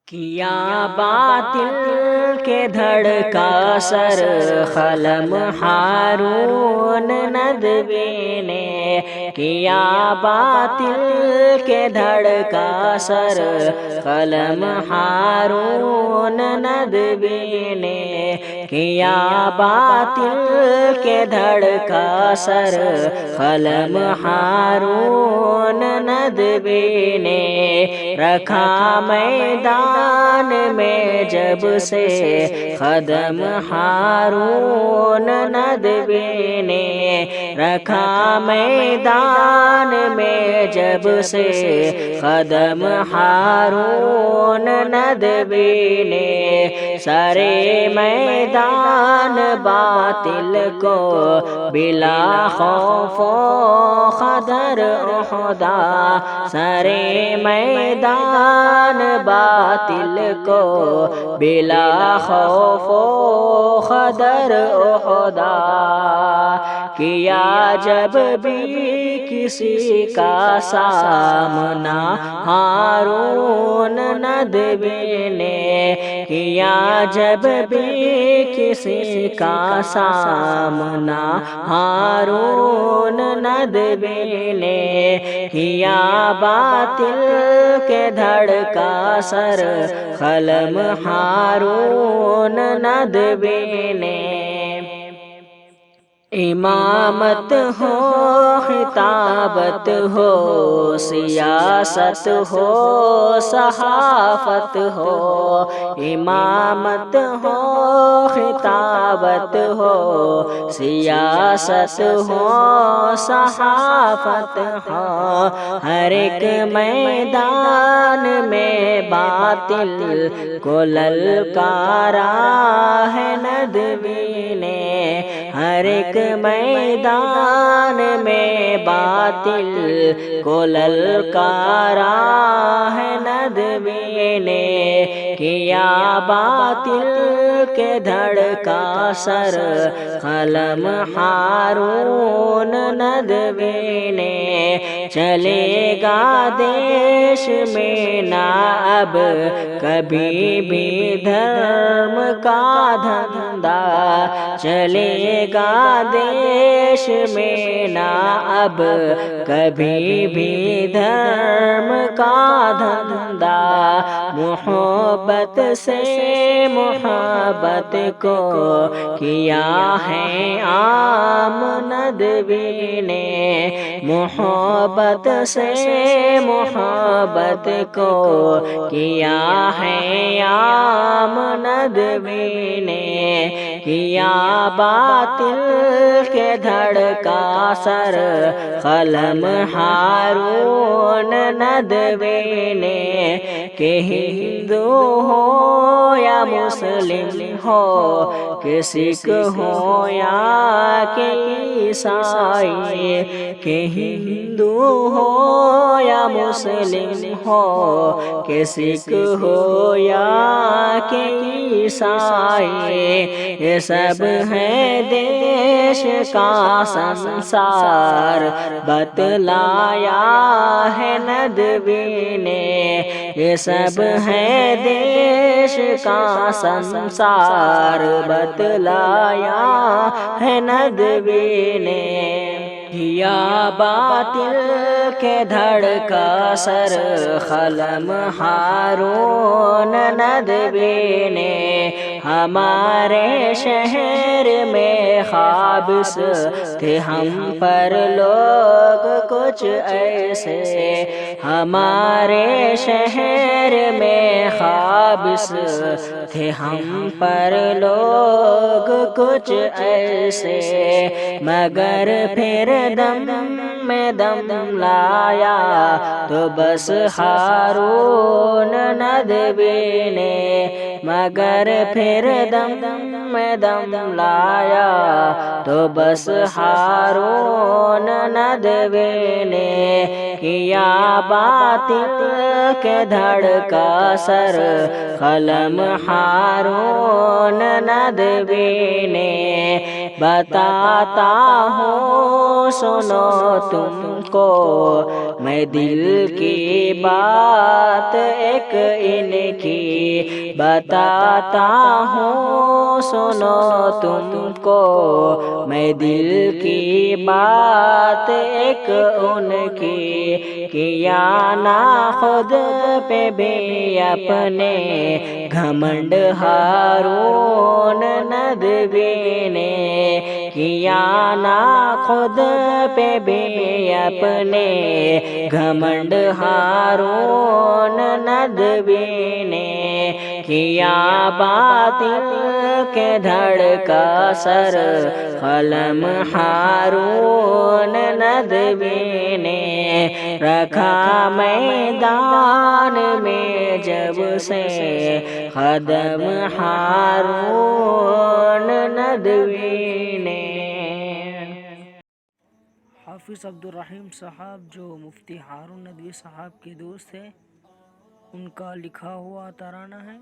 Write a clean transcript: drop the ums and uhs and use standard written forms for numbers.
کیا باطل کے دھڑکا سر قلم ہارون ندوی نے، کیا باطل کے دھڑکا سر قلم ہارون ندوی نے، کیا باطل کے دھڑکا سر قلم ہارون ندوی نے، رکھا میدان میں جب سے قدم ہارون ندوی نے، رکھا میدان میں جب سے قدم ہارون ندوی نے، سارے میدان باطل کو بلا خوف و خطر احدا، سارے میدان باطل کو بلا خوف و خطر احدا، کیا جب بھی کسی کا سامنا ہارون ندوی نے، کیا جب بھی کسی کا سامنا ہارون ندوی نے، کیا باطل کے دھڑکا سر قلم ہارون ندوی نے، امامت ہو خطابت ہو سیاست ہو صحافت ہو، امامت ہو خطابت ہو سیاست ہو صحافت ہو، ہر ایک میدان میں باطل کو للکارا ہے ندوی نے، ہر ایک میدان میں باطل کو للکارا ہے ندوی نے، کیا باطل کے دھڑکا سر قلم ہارون ندوی نے، چلے گا دیش میں نہ اب کبھی بھی دھرم کا دھندا، چلے گا دیش میں نہ اب کبھی بھی دھرم کا دھندا، محبت سے محبت کو کیا ہے عام ندوی نے، محبت سے محبت کو کیا ہے عام ندوی نے، کیا باطل کے دھڑکا سر قلم ہارون ندوی نے، کہ ہندو ہو یا مسلم ہو، کہ سکھ ہو یا کہ عیسائی، کہ ہندو ہو یا مسلم ہو، کہ سکھ ہو یا کہ عیسائی، یہ سب ہے دیش کا سنسار بتلایا ہے ندوی نے، یہ سب ہے دیش کا سنسار بتلایا ہے ندوی نے، کیا باطل کے دھڑکا سر قلم ہارون ندوی نے، ہمارے شہر میں قابض تھے ہم پر لوگ کچھ ایسے، ہمارے شہر میں قابض تھے ہم پر لوگ کچھ ایسے، مگر پھر دم میں دم لایا تو بس ہارون ندوی نے، مگر پھر دم میں دم لایا تو بس ہارون ندوی نے، کیا باطل کے دھڑکا سر قلم ہارون ندوی نے، بتاتا ہوں سنو تم کو میں دل کی بات ایک ان کی، بتاتا ہوں سنو تم کو میں دل کی بات ایک ان کی، کیا نہ خود پہ بھی اپنے گھمنڈ ہارون ندوی نے، کیا نہ خود پہ بھی اپنے گھمنڈ ہارون ندوی نے، کیا باطل کے دھڑ کا سر قلم ہارون ندوی نے، رکھا میدان میں جب سے قدم ہارون ندوی نے۔ حافظ عبدالر رحیم صاحب جو مفتی ہارون ندوی صاحب کے دوست ہیں، ان کا لکھا ہوا ترانہ ہے۔